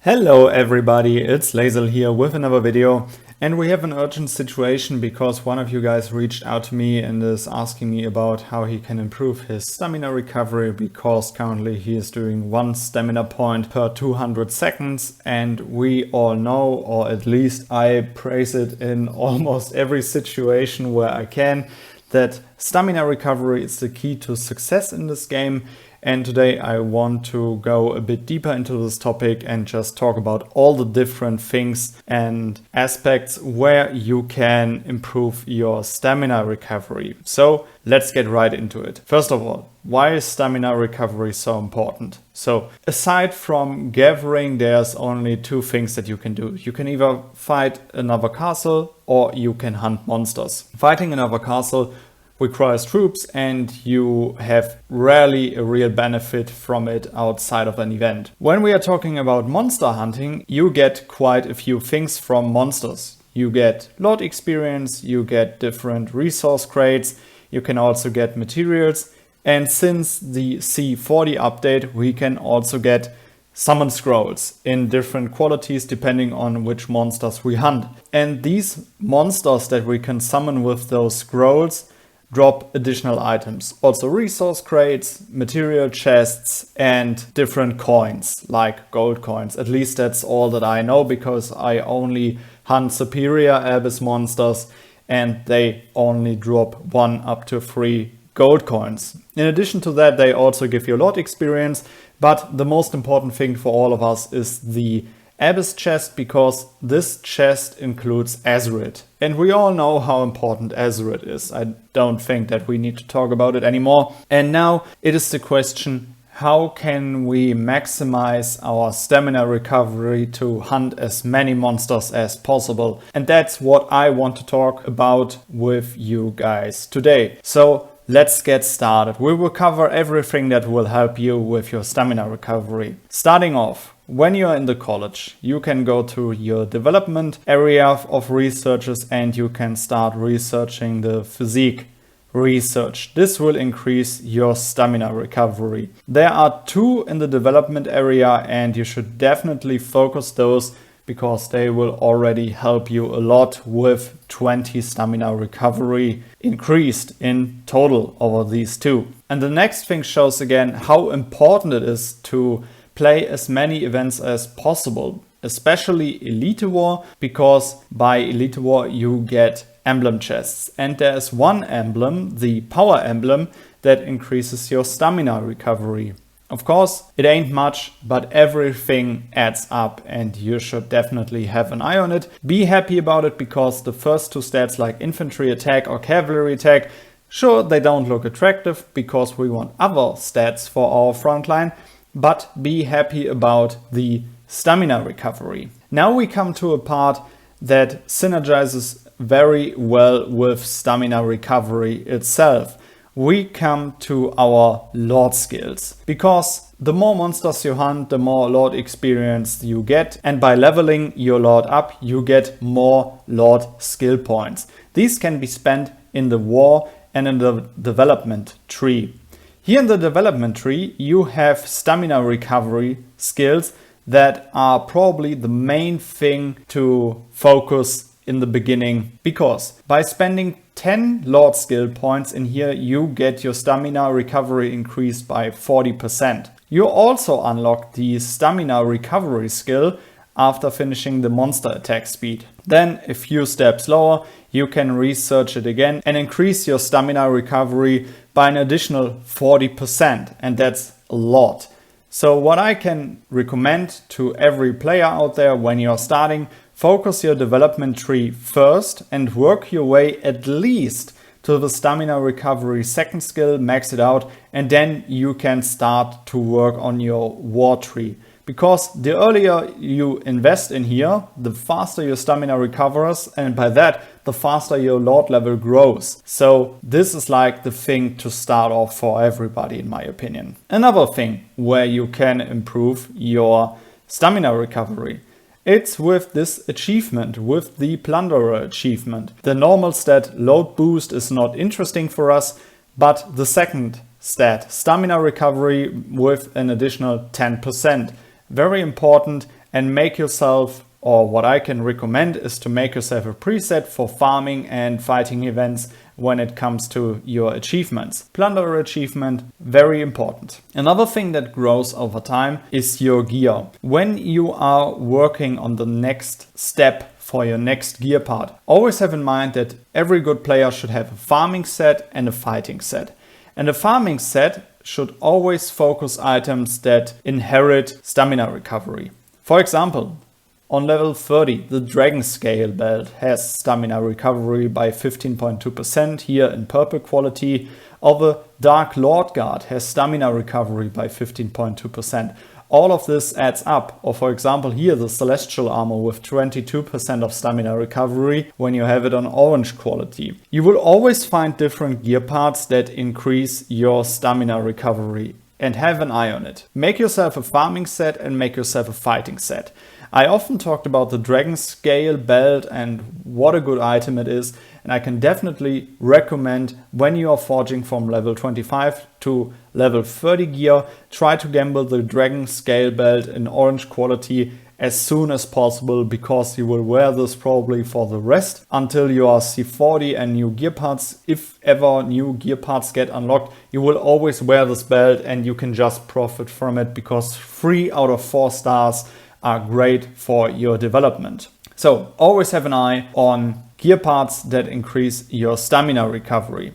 Hello everybody, it's Lazel here with another video, and we have an urgent situation because one of you guys reached out to me and is asking me about how he can improve his stamina recovery, because currently he is doing 1 stamina point per 200 seconds, and we all know, or at least I praise it in almost every situation where I can, that stamina recovery is the key to success in this game. And today I want to go a bit deeper into this topic and just talk about all the different things and aspects where you can improve your stamina recovery. So let's get right into it. First of all, why is stamina recovery so important? So aside from gathering, there's only 2 things that you can do. You can either fight another castle or you can hunt monsters. Fighting another castle requires troops, and you have rarely a real benefit from it outside of an event. When we are talking about monster hunting, you get quite a few things from monsters. You get lot experience, you get different resource crates, you can also get materials, and since the C40 update we can also get summon scrolls in different qualities depending on which monsters we hunt. And these monsters that we can summon with those scrolls drop additional items, also resource crates, material chests, and different coins like gold coins. At least that's all that I know, because I only hunt superior abyss monsters and they only drop 1 up to 3 gold coins. In addition to that, they also give you a lot experience, but the most important thing for all of us is the Abyss chest, because this chest includes Azeroth. And we all know how important Azeroth is. I don't think that we need to talk about it anymore. And now it is the question, how can we maximize our stamina recovery to hunt as many monsters as possible? And that's what I want to talk about with you guys today. So let's get started. We will cover everything that will help you with your stamina recovery. Starting off, when you're in the college, you can go to your development area of researches and you can start researching the physique research. This will increase your stamina recovery. There are 2 in the development area and you should definitely focus those, because they will already help you a lot with 20 stamina recovery increased in total over these 2. And the next thing shows again how important it is to play as many events as possible, especially Elite War, because by Elite War you get emblem chests. And there is one emblem, the power emblem, that increases your stamina recovery. Of course, it ain't much, but everything adds up and you should definitely have an eye on it. Be happy about it, because the first 2 stats like infantry attack or cavalry attack, sure, they don't look attractive because we want other stats for our frontline, but be happy about the stamina recovery. Now we come to a part that synergizes very well with stamina recovery itself. We come to our Lord skills, because the more monsters you hunt, the more Lord experience you get, and by leveling your Lord up, you get more Lord skill points. These can be spent in the war and in the development tree. Here in the development tree, you have stamina recovery skills that are probably the main thing to focus in the beginning, because by spending 10 Lord skill points in here, you get your stamina recovery increased by 40%. You also unlock the stamina recovery skill after finishing the monster attack speed. Then a few steps lower, you can research it again and increase your stamina recovery by an additional 40%, and that's a lot. So what I can recommend to every player out there when you're starting, focus your development tree first and work your way at least to the stamina recovery 2nd skill, max it out, and then you can start to work on your war tree. Because the earlier you invest in here, the faster your stamina recovers, and by that, the faster your Lord level grows. So this is like the thing to start off for everybody, in my opinion. Another thing where you can improve your stamina recovery, it's with this achievement, with the Plunder achievement. The normal stat load boost is not interesting for us, but the second stat, stamina recovery with an additional 10%. Very important, and make yourself, or what I can recommend is to make yourself a preset for farming and fighting events when it comes to your achievements. Plunder achievement, very important. Another thing that grows over time is your gear. When you are working on the next step for your next gear part, always have in mind that every good player should have a farming set and a fighting set. And a farming set should always focus items that inherit stamina recovery. For example, on level 30, the Dragon Scale belt has stamina recovery by 15.2% here in purple quality, or the Dark Lord Guard has stamina recovery by 15.2%. All of this adds up. Or for example here, the Celestial Armor with 22% of stamina recovery when you have it on orange quality. You will always find different gear parts that increase your stamina recovery, and have an eye on it. Make yourself a farming set and make yourself a fighting set. I often talked about the Dragon Scale belt and what a good item it is, and I can definitely recommend when you are forging from level 25 to level 30 gear, try to gamble the Dragon Scale belt in orange quality as soon as possible, because you will wear this probably for the rest until you are C40 and new gear parts. If ever new gear parts get unlocked, you will always wear this belt and you can just profit from it, because 3 out of 4 stars are great for your development. So always have an eye on gear parts that increase your stamina recovery.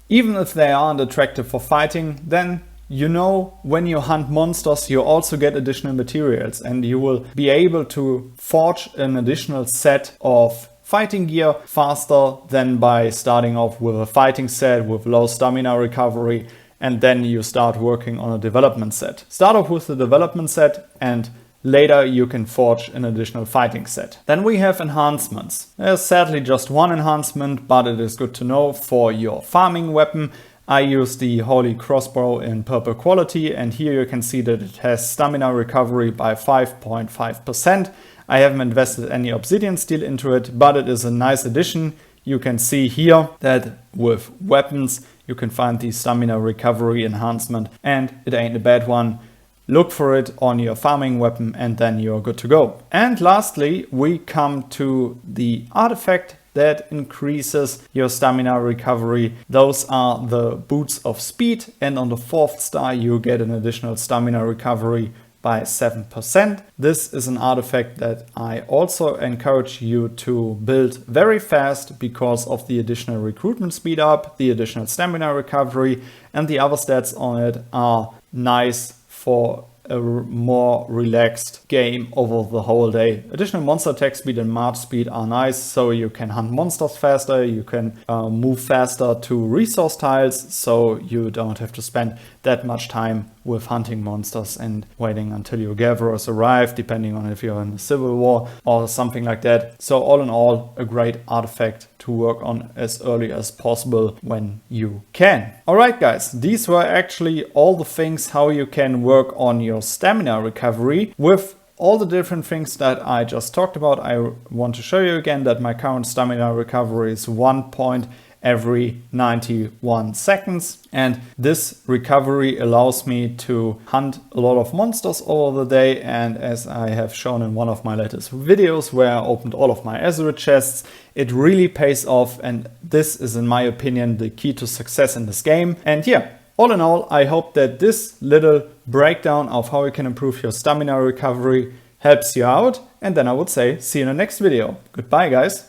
Even if they aren't attractive for fighting, then you know when you hunt monsters you also get additional materials, and you will be able to forge an additional set of fighting gear faster than by starting off with a fighting set with low stamina recovery and then you start working on a development set. Start off with the development set and later you can forge an additional fighting set. Then we have enhancements. There's sadly just one enhancement, but it is good to know for your farming weapon. I use the Holy Crossbow in purple quality, and here you can see that it has stamina recovery by 5.5%. I haven't invested any obsidian steel into it, but it is a nice addition. You can see here that with weapons you can find the stamina recovery enhancement, and it ain't a bad one. Look for it on your farming weapon and then you're good to go. And lastly, we come to the artifact that increases your stamina recovery. Those are the Boots of Speed, and on the 4th star you get an additional stamina recovery by 7%. This is an artifact that I also encourage you to build very fast because of the additional recruitment speed up, the additional stamina recovery, and the other stats on it are nice for a more relaxed game over the whole day. Additional monster attack speed and march speed are nice, so you can hunt monsters faster, you can move faster to resource tiles, so you don't have to spend that much time with hunting monsters and waiting until your gatherers arrive, depending on if you're in a civil war or something like that. So all in all, a great artifact to work on as early as possible when you can. Alright guys, these were actually all the things how you can work on your stamina recovery. With all the different things that I just talked about, I want to show you again that my current stamina recovery is 1 point every 91 seconds, and this recovery allows me to hunt a lot of monsters over the day. And as I have shown in one of my latest videos where I opened all of my Azeroth chests, it really pays off, and this is in my opinion the key to success in this game. And yeah, all in all, I hope that this little breakdown of how you can improve your stamina recovery helps you out, and then I would say see you in the next video. Goodbye guys.